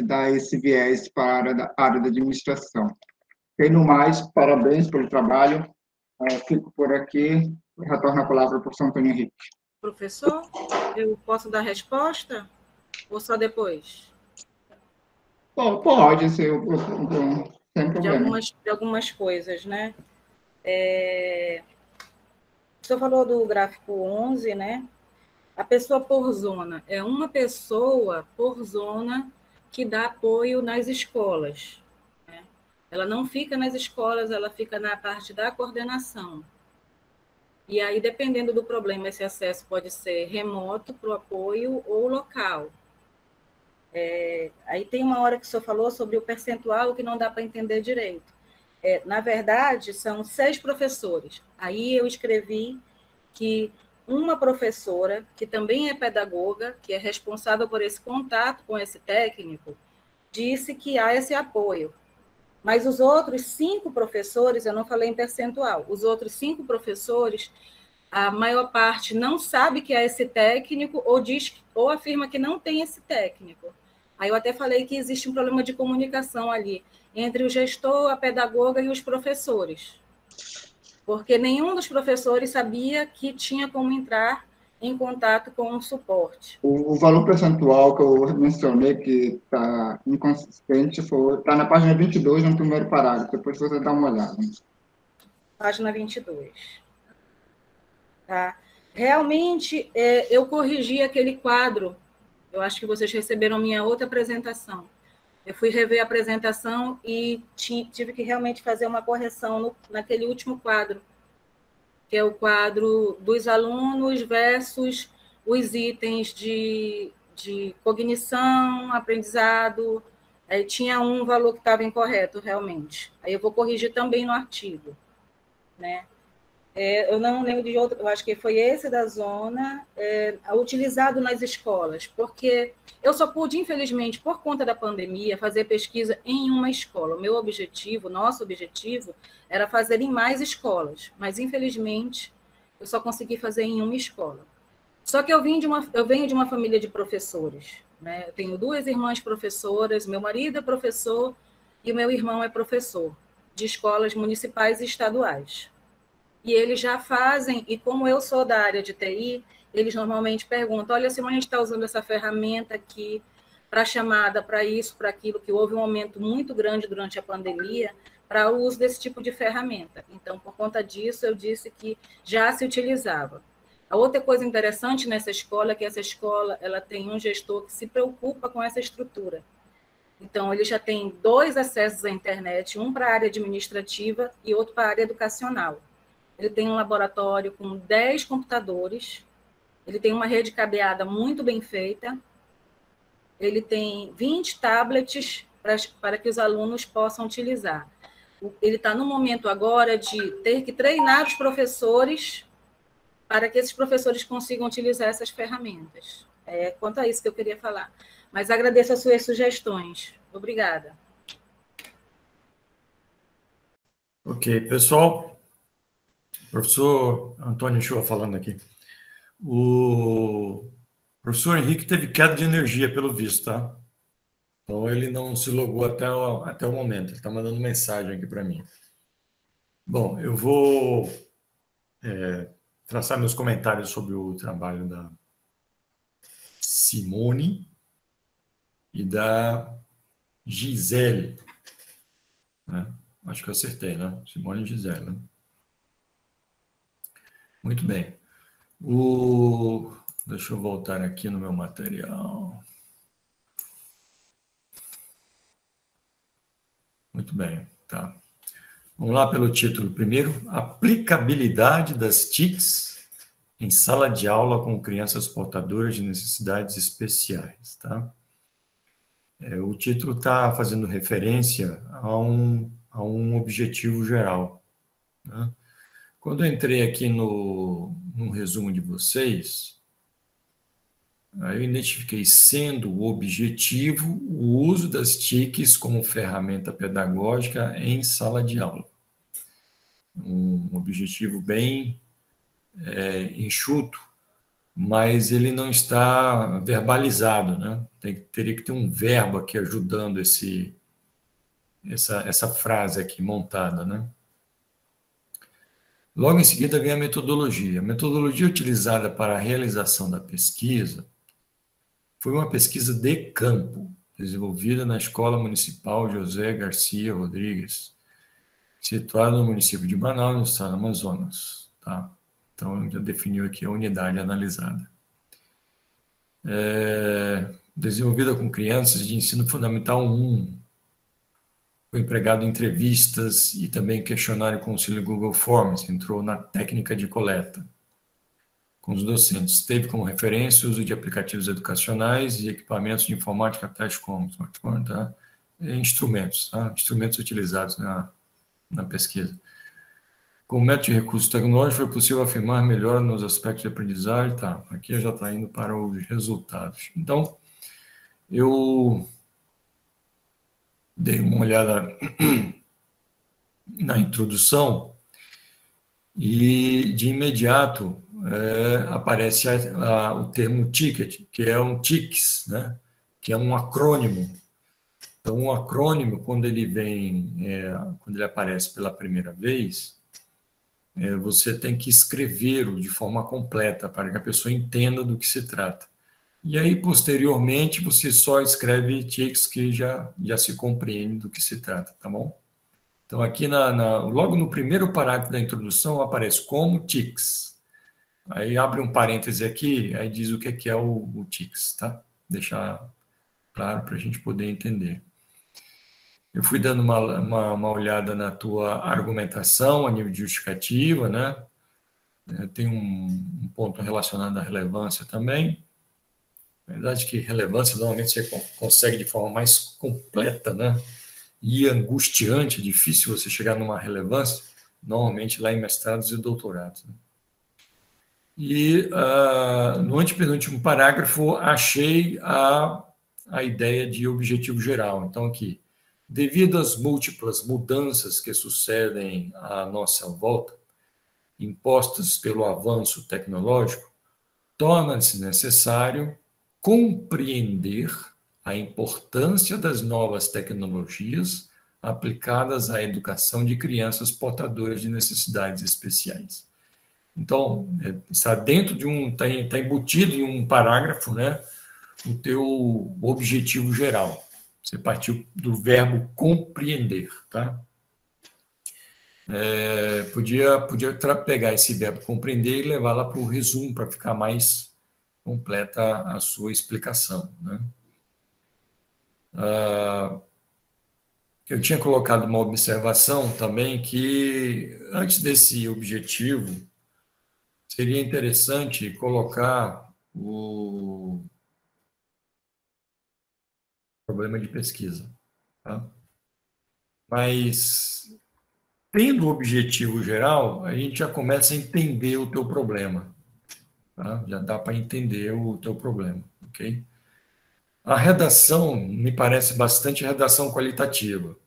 dar esse viés para a área da administração. E, no mais, parabéns pelo trabalho. Fico por aqui, retorno a palavra para o professor Antônio Henrique. Professor, eu posso dar resposta ou só depois? Pode, se Sem problema. de algumas coisas, né? O senhor falou do gráfico 11, né? A pessoa por zona é uma pessoa por zona que dá apoio nas escolas, né? Ela não fica nas escolas, ela fica na parte da coordenação. E aí, dependendo do problema, esse acesso pode ser remoto para o apoio ou local. Aí tem uma hora que o senhor falou sobre o percentual que não dá para entender direito. Na verdade, são 6 professores. Aí eu escrevi que uma professora, que também é pedagoga, que é responsável por esse contato com esse técnico, disse que há esse apoio. Mas os outros 5 professores, eu não falei em percentual, os outros 5 professores, a maior parte não sabe que é esse técnico ou afirma que não tem esse técnico. Aí eu até falei que existe um problema de comunicação ali entre o gestor, a pedagoga e os professores. Porque nenhum dos professores sabia que tinha como entrar em contato com o suporte. O valor percentual que eu mencionei que está inconsistente está na página 22, no primeiro parágrafo. Depois você dá uma olhada. Página 22. Tá? Realmente, eu corrigi aquele quadro. Eu acho que vocês receberam minha outra apresentação. Eu fui rever a apresentação e tive que realmente fazer uma correção naquele último quadro, que é o quadro dos alunos versus os itens de cognição, aprendizado. Aí tinha um valor que estava incorreto, realmente. Aí eu vou corrigir também no artigo, né? Eu não lembro de outro, eu acho que foi esse da zona, utilizado nas escolas, porque eu só pude, infelizmente, por conta da pandemia, fazer pesquisa em uma escola. O meu objetivo, nosso objetivo, era fazer em mais escolas, mas, infelizmente, eu só consegui fazer em uma escola. Só que eu venho de uma família de professores, né? Eu tenho 2 irmãs professoras, meu marido é professor e o meu irmão é professor de escolas municipais e estaduais. E eles já fazem, e como eu sou da área de TI, eles normalmente perguntam, olha, Simone, a gente está usando essa ferramenta aqui para chamada, para isso, para aquilo, que houve um aumento muito grande durante a pandemia para o uso desse tipo de ferramenta. Então, por conta disso, eu disse que já se utilizava. A outra coisa interessante nessa escola é que essa escola ela tem um gestor que se preocupa com essa estrutura. Então, ele já tem 2 acessos à internet, um para a área administrativa e outro para a área educacional. Ele tem um laboratório com 10 computadores, ele tem uma rede cabeada muito bem feita, ele tem 20 tablets para que os alunos possam utilizar. Ele está no momento agora de ter que treinar os professores para que esses professores consigam utilizar essas ferramentas. Quanto a isso que eu queria falar. Mas agradeço as suas sugestões. Obrigada. Ok, pessoal. Professor Antônio Shoa falando aqui. O professor Henrique teve queda de energia, pelo visto, tá? Então, ele não se logou até o momento. Ele está mandando mensagem aqui para mim. Bom, eu vou traçar meus comentários sobre o trabalho da Simone e da Gisele. Né? Acho que eu acertei, né? Simone e Gisele, né? Muito bem. Deixa eu voltar aqui no meu material. Muito bem, tá. Vamos lá pelo título primeiro. Aplicabilidade das TICs em sala de aula com crianças portadoras de necessidades especiais, tá? O título está fazendo referência a um objetivo geral, né? Quando eu entrei aqui no resumo de vocês, eu identifiquei sendo o objetivo o uso das TICs como ferramenta pedagógica em sala de aula. Um objetivo bem enxuto, mas ele não está verbalizado, né? Teria que ter um verbo aqui ajudando essa frase aqui montada, né? Logo em seguida vem a metodologia. A metodologia utilizada para a realização da pesquisa foi uma pesquisa de campo. desenvolvida na Escola Municipal José Garcia Rodrigues, situada no município de Manaus, no estado do Amazonas. Tá? Então, já definiu aqui a unidade analisada. Desenvolvida com crianças de ensino fundamental 1, foi empregado em entrevistas e também questionário com auxílio Google Forms, entrou na técnica de coleta com os docentes. Teve como referência o uso de aplicativos educacionais e equipamentos de informática tais como smartphone, tá? Instrumentos, tá? Instrumentos utilizados na pesquisa. Com o método de recursos tecnológicos, foi possível afirmar melhor nos aspectos de aprendizagem. Tá, aqui já está indo para os resultados. Então, eu dei uma olhada na introdução e, de imediato, aparece o termo ticket, que é um TICS, né? Que é um acrônimo. Então, um acrônimo, quando ele quando ele aparece pela primeira vez, você tem que escrevê-lo de forma completa para que a pessoa entenda do que se trata. E aí, posteriormente, você só escreve TICS que já se compreende do que se trata, tá bom? Então, aqui, logo no primeiro parágrafo da introdução, aparece como TICS. Aí abre um parêntese aqui, aí diz o que é o TICS, tá? Deixar claro para a gente poder entender. Eu fui dando uma olhada na tua argumentação a nível de justificativa, né? Tem um ponto relacionado à relevância também. Na verdade, que relevância normalmente você consegue de forma mais completa, né? E angustiante, difícil você chegar numa relevância, normalmente lá em mestrados e doutorados. Né? E no antepenúltimo parágrafo, achei a ideia de objetivo geral. Então, aqui, devido às múltiplas mudanças que sucedem à nossa volta, impostas pelo avanço tecnológico, torna-se necessário compreender a importância das novas tecnologias aplicadas à educação de crianças portadoras de necessidades especiais. Então, está dentro de está embutido em um parágrafo, né, o teu objetivo geral. Você partiu do verbo compreender, tá? Podia pegar esse verbo compreender e levar lá para o resumo, para ficar mais completa a sua explicação, né? Eu tinha colocado uma observação também que, antes desse objetivo, seria interessante colocar o problema de pesquisa, tá? Mas, tendo o objetivo geral, a gente já começa a entender o teu problema, tá? Já dá para entender o teu problema, ok? A redação me parece bastante redação qualitativa.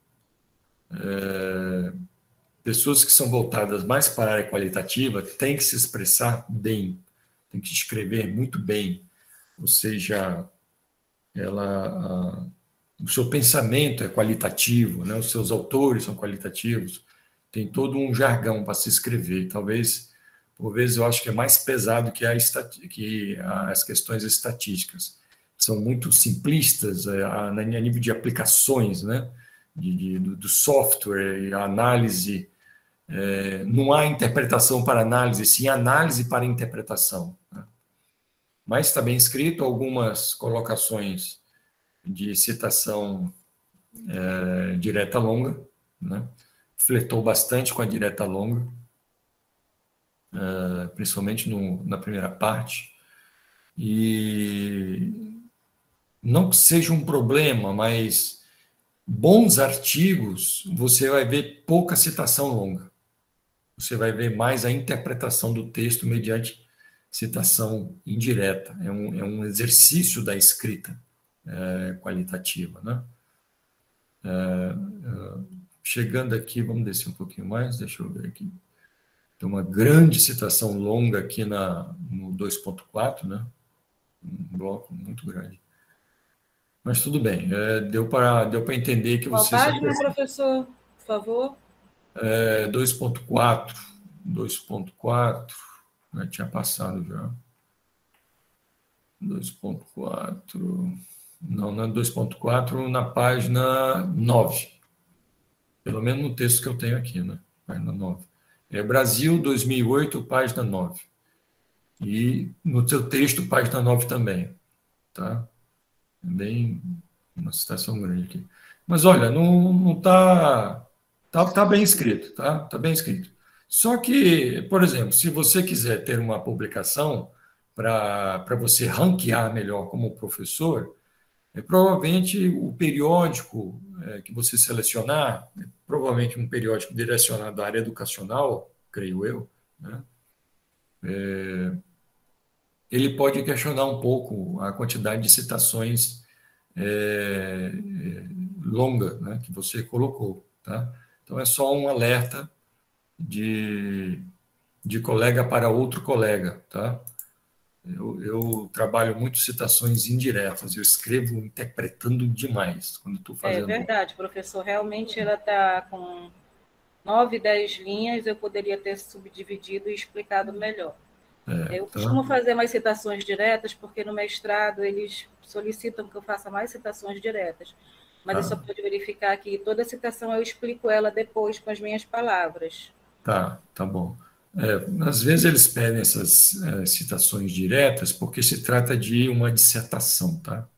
Pessoas que são voltadas mais para a área qualitativa têm que se expressar bem, têm que escrever muito bem, ou seja, o seu pensamento é qualitativo, né? Os seus autores são qualitativos, tem todo um jargão para se escrever. Talvez, por vezes, eu acho que é mais pesado que as questões estatísticas. São muito simplistas a nível de aplicações, né? Do software, a análise. Não há interpretação para análise, sim análise para interpretação. Né? Mas está bem escrito, algumas colocações de citação direta longa, né? Flertou bastante com a direta longa, principalmente na primeira parte. E não que seja um problema, mas bons artigos, você vai ver pouca citação longa. Você vai ver mais a interpretação do texto mediante citação indireta. É um exercício da escrita qualitativa, né? Chegando aqui, vamos descer um pouquinho mais, deixa eu ver aqui. Tem uma grande citação longa aqui no 2.4, né? Um bloco muito grande. Mas tudo bem, deu para entender que Qual você... página, professor, por favor? 2.4, tinha passado já. 2.4, Não, na 2.4, na página 9. Pelo menos no texto que eu tenho aqui, né? Página 9. É Brasil, 2008, página 9. E no seu texto, página 9 também. Tá? É bem uma citação grande aqui. Mas, olha, não está... Tá bem escrito, tá? Tá bem escrito. Só que, por exemplo, se você quiser ter uma publicação para você ranquear melhor como professor, provavelmente o periódico que você selecionar, provavelmente um periódico direcionado à área educacional, creio eu, né? Ele pode questionar um pouco a quantidade de citações longa, né, que você colocou. Tá? Então, é só um alerta de colega para outro colega. Tá? Eu trabalho muito citações indiretas, eu escrevo interpretando demais quando estou fazendo. É verdade, professor. Realmente ela está com 9, 10 linhas, eu poderia ter subdividido e explicado melhor. Eu costumo fazer mais citações diretas, porque no mestrado eles solicitam que eu faça mais citações diretas. Mas eu só pude verificar que toda citação eu explico ela depois com as minhas palavras. Tá bom. Às vezes eles pedem essas citações diretas porque se trata de uma dissertação, tá?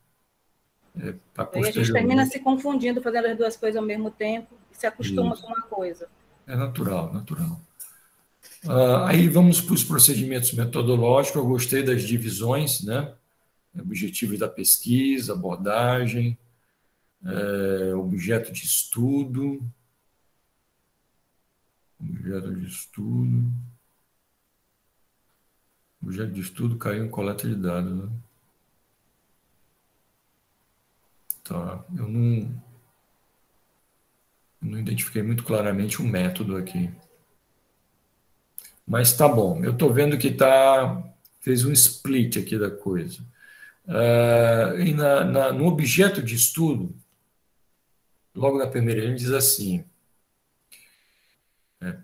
E a gente termina se confundindo, fazendo as duas coisas ao mesmo tempo, e se acostuma com uma coisa. É natural, natural. Aí vamos para os procedimentos metodológicos. Eu gostei das divisões, né? Objetivos da pesquisa, abordagem, objeto de estudo. Objeto de estudo caiu em coleta de dados, né? Tá, eu não identifiquei muito claramente o método aqui. Mas tá bom, eu estou vendo que fez um split aqui da coisa. E no objeto de estudo, logo na primeira linha, diz assim,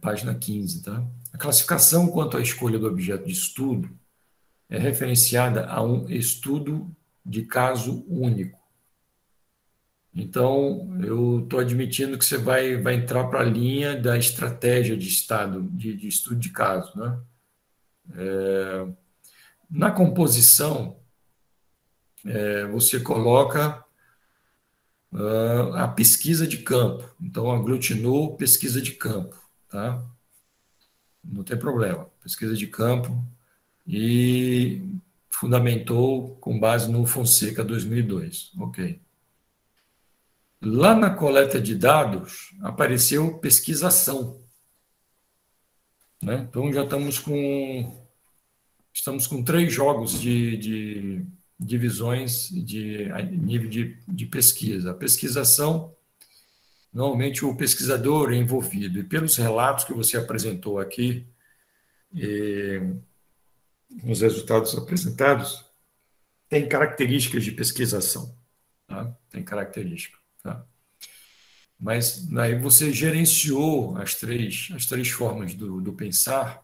página 15, tá? A classificação quanto à escolha do objeto de estudo é referenciada a um estudo de caso único. Então, eu estou admitindo que você vai entrar para a linha da estratégia de estudo de caso, né? Na composição, você coloca a pesquisa de campo. Então, aglutinou pesquisa de campo, tá? Não tem problema. Pesquisa de campo e fundamentou com base no Fonseca 2002. Ok. Lá na coleta de dados, apareceu pesquisação. Né? Então, já estamos com 3 jogos de divisões de nível de pesquisa. A pesquisação, normalmente o pesquisador é envolvido. E pelos relatos que você apresentou aqui, nos resultados apresentados, tem características de pesquisação. Tá? Tem características. Tá? Mas aí você gerenciou as três formas do pensar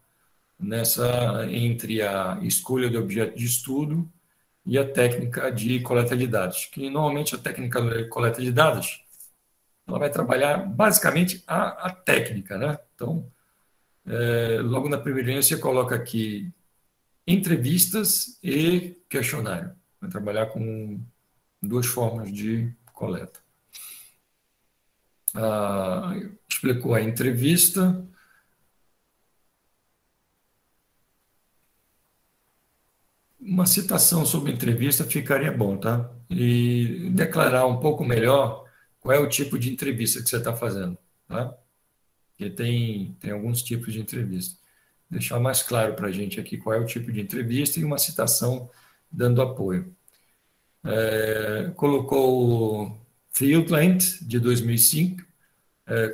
entre a escolha do objeto de estudo e a técnica de coleta de dados, que normalmente a técnica de coleta de dados ela vai trabalhar basicamente a técnica, né? Então, logo na primeira linha você coloca aqui entrevistas e questionário. Vai trabalhar com 2 formas de coleta. Explicou a entrevista. Uma citação sobre entrevista ficaria bom, tá? E declarar um pouco melhor qual é o tipo de entrevista que você está fazendo, tá? Porque tem alguns tipos de entrevista. Deixar mais claro para a gente aqui qual é o tipo de entrevista e uma citação dando apoio. Colocou o Fieldland, de 2005,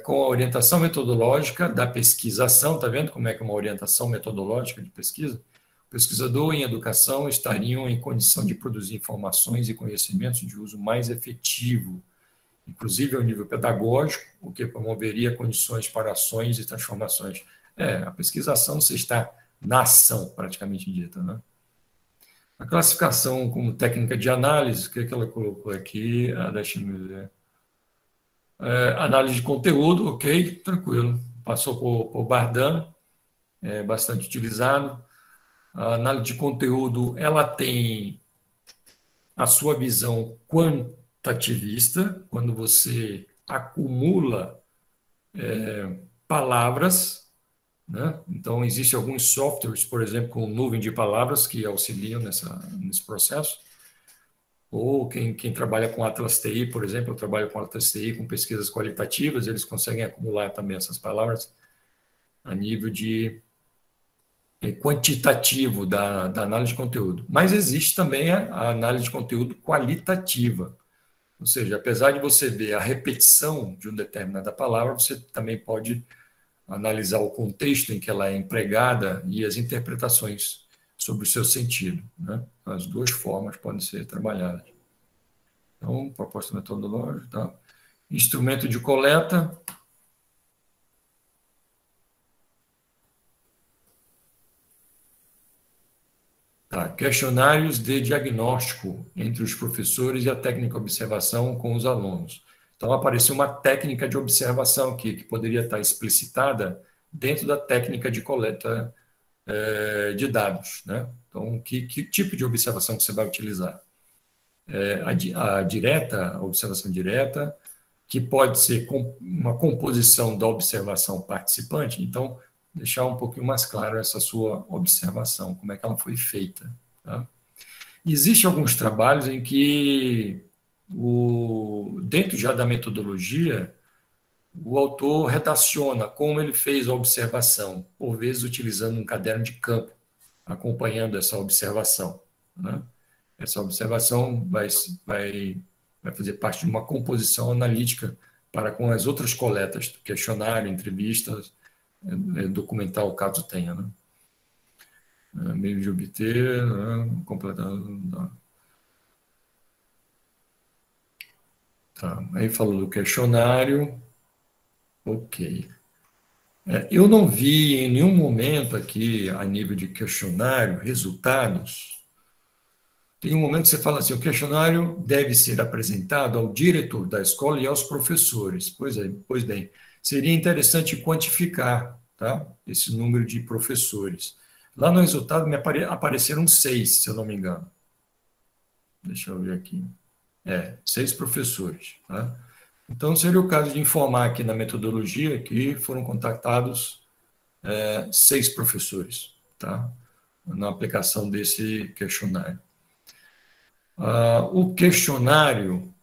com a orientação metodológica da pesquisação. Está vendo como é que é uma orientação metodológica de pesquisa? O pesquisador em educação estariam em condição de produzir informações e conhecimentos de uso mais efetivo, inclusive ao nível pedagógico, o que promoveria condições para ações e transformações. A pesquisação você está na ação, praticamente dita, né? A classificação como técnica de análise, o que ela colocou aqui? Deixa-me ver. Análise de conteúdo, ok, tranquilo. Passou por Bardan, é bastante utilizado. A análise de conteúdo, ela tem a sua visão quantitativista, quando você acumula palavras, né? Então, existem alguns softwares, por exemplo, com nuvem de palavras, que auxiliam nesse processo. Ou quem trabalha com Atlas TI, por exemplo, eu trabalho com Atlas TI, com pesquisas qualitativas, eles conseguem acumular também essas palavras a nível de quantitativo da análise de conteúdo. Mas existe também a análise de conteúdo qualitativa. Ou seja, apesar de você ver a repetição de uma determinada palavra, você também pode analisar o contexto em que ela é empregada e as interpretações sobre o seu sentido, né? As duas formas podem ser trabalhadas. Então, proposta metodológica, tá? Instrumento de coleta. Tá. Questionários de diagnóstico entre os professores e a técnica de observação com os alunos. Então, apareceu uma técnica de observação aqui, que poderia estar explicitada dentro da técnica de coleta de dados, né? Então, que tipo de observação que você vai utilizar? A direta, a observação direta, que pode ser uma composição da observação participante. Então, deixar um pouquinho mais claro essa sua observação, como é que ela foi feita. Tá? Existem alguns trabalhos em que, dentro já da metodologia, o autor redaciona como ele fez a observação, por vezes utilizando um caderno de campo, acompanhando essa observação, né? Essa observação vai fazer parte de uma composição analítica para com as outras coletas, questionário, entrevistas, documental, caso tenha, né? Meio de obter, né? Completando. Tá. Aí falou do questionário. Ok. Eu não vi em nenhum momento aqui, a nível de questionário, resultados. Tem um momento que você fala assim, o questionário deve ser apresentado ao diretor da escola e aos professores. Pois bem, seria interessante quantificar, tá? Esse número de professores. Lá no resultado me apareceram 6, se eu não me engano. Deixa eu ver aqui. 6 professores, tá? Então, seria o caso de informar aqui na metodologia que foram contactados 6 professores, tá? Na aplicação desse questionário. O questionário,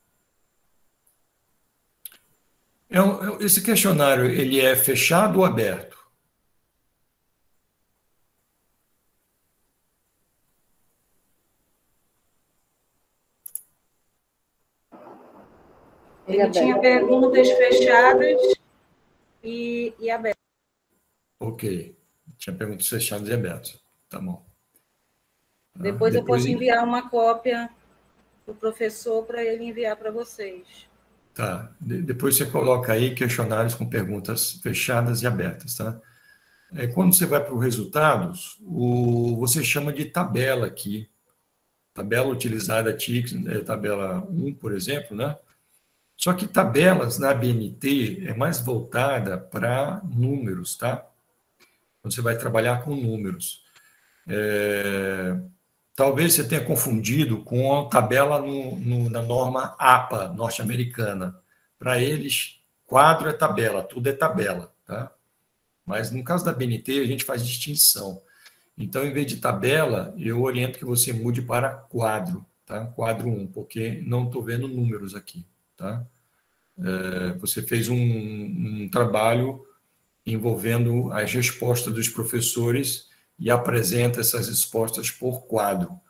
esse questionário, ele é fechado ou aberto? Ele tinha perguntas fechadas e abertas. Ok. Tinha perguntas fechadas e abertas. Tá bom. Depois eu posso enviar uma cópia para o professor para ele enviar para vocês. Tá. Depois você coloca aí questionários com perguntas fechadas e abertas, tá? Quando você vai para os resultados, você chama de tabela aqui. Tabela utilizada TICS, tabela 1, por exemplo, né? Só que tabelas na BNT é mais voltada para números, tá? Quando você vai trabalhar com números. Talvez você tenha confundido com a tabela na norma APA norte-americana. Para eles, quadro é tabela, tudo é tabela, tá? Mas no caso da BNT, a gente faz distinção. Então, em vez de tabela, eu oriento que você mude para quadro, tá? Quadro 1, porque não estou vendo números aqui, tá? Você fez um trabalho envolvendo as respostas dos professores e apresenta essas respostas por quadro.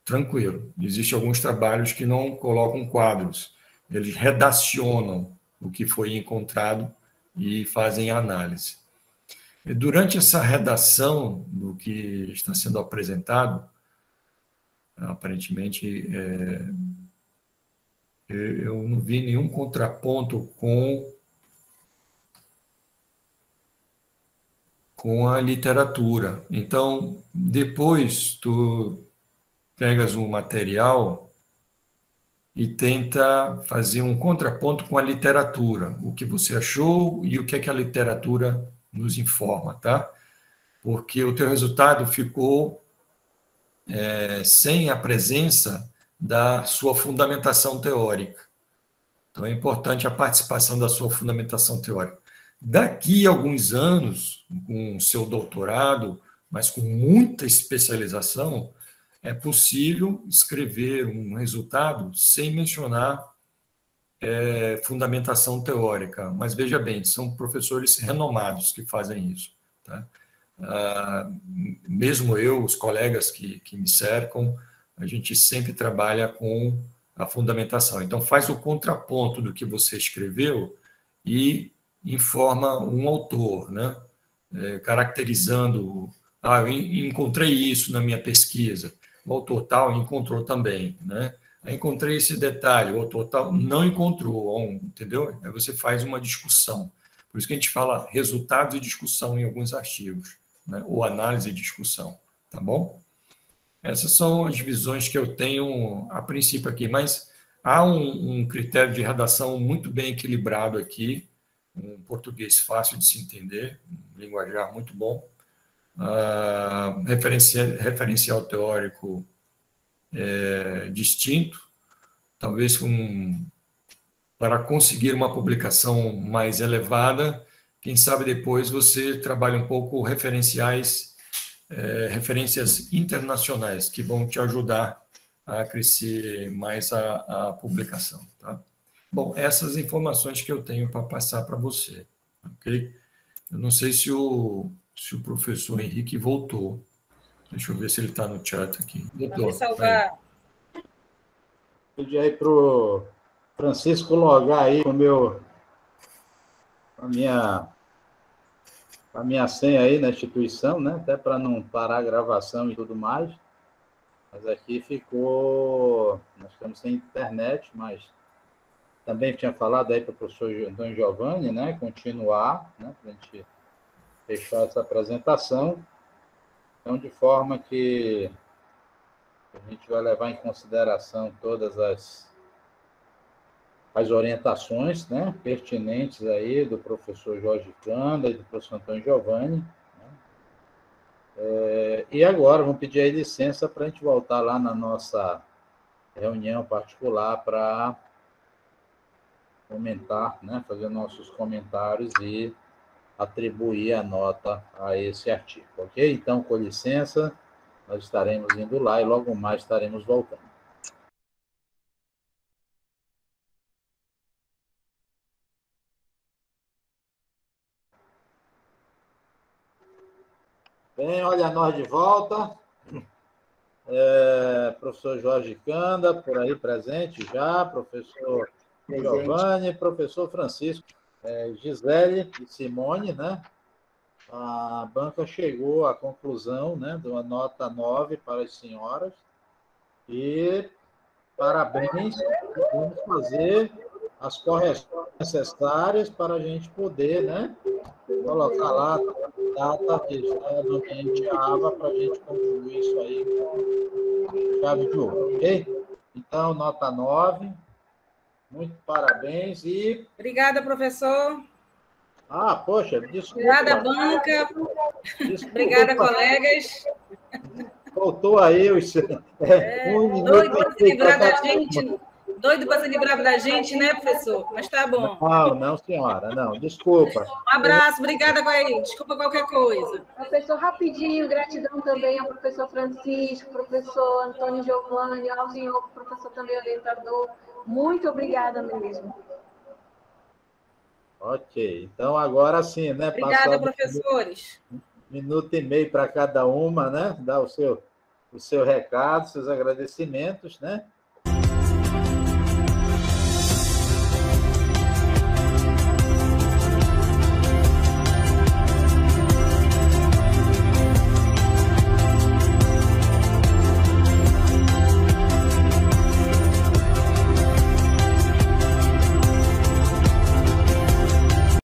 Tranquilo. Existem alguns trabalhos que não colocam quadros. Eles redacionam o que foi encontrado e fazem análise. E durante essa redação do que está sendo apresentado, aparentemente, eu não vi nenhum contraponto com a literatura. Então, depois pegas um material e tenta fazer um contraponto com a literatura, o que você achou e o que é que a literatura nos informa, tá? Porque o teu resultado ficou sem a presença da sua fundamentação teórica. Então, é importante a participação da sua fundamentação teórica. Daqui a alguns anos, com o seu doutorado, mas com muita especialização, é possível escrever um resultado sem mencionar fundamentação teórica. Mas, veja bem, são professores renomados que fazem isso. Tá? Mesmo eu, os colegas que me cercam, a gente sempre trabalha com a fundamentação. Então, faz o contraponto do que você escreveu e informa um autor, né? Caracterizando, eu encontrei isso na minha pesquisa, o autor tal encontrou também, né? Encontrei esse detalhe, o autor tal não encontrou, entendeu? Aí você faz uma discussão. Por isso que a gente fala resultados e discussão em alguns artigos, né? Ou análise e discussão, tá bom? Essas são as visões que eu tenho a princípio aqui, mas há um critério de redação muito bem equilibrado aqui, um português fácil de se entender, um linguajar muito bom, referencial teórico distinto, talvez para conseguir uma publicação mais elevada, quem sabe depois você trabalha um pouco referências internacionais, que vão te ajudar a crescer mais a publicação. Tá? Bom, essas informações que eu tenho para passar para você. Ok? Eu não sei se o professor Henrique voltou. Deixa eu ver se ele está no chat aqui. Vou salvar. Pedi aí para o Francisco logar aí a minha senha aí na instituição, né? Até para não parar a gravação e tudo mais. Mas aqui ficou... Nós estamos sem internet, mas também tinha falado aí para o professor Antônio Giovanni, né? Continuar, né? Para a gente fechar essa apresentação. Então, de forma que a gente vai levar em consideração todas as orientações, né, pertinentes aí do professor Jorge Canda e do professor Antônio Giovanni. Né? E agora vamos pedir aí licença para a gente voltar lá na nossa reunião particular para comentar, né, fazer nossos comentários e atribuir a nota a esse artigo, ok? Então, com licença, nós estaremos indo lá e logo mais estaremos voltando. Bem, olha nós de volta. Professor Jorge Canda, por aí presente já, professor Giovanni, professor Francisco, Gisele e Simone, né? A banca chegou à conclusão, né, de uma nota 9 para as senhoras e parabéns, vamos fazer as correções necessárias para a gente poder, né, colocar lá a data do ambiente AVA para a gente concluir isso aí com chave de ouro, ok? Então, nota 9, muito parabéns e... Obrigada, professor. Poxa, desculpa. Obrigada, banca. Desculpa. Obrigada, colegas. Faltou aí os... Doido para se livrar da gente. Doido para se livrar da gente, né, professor? Mas tá bom. Não, senhora, não, desculpa. Um abraço, obrigada, Guaí. Desculpa qualquer coisa. Professor, rapidinho, gratidão também ao professor Francisco, professor Antônio Giovanni, ao senhor professor também orientador. Muito obrigada mesmo. Ok, então agora sim, né? Obrigada, professores. Minuto e meio para cada uma, né? Dar o seu recado, seus agradecimentos, né?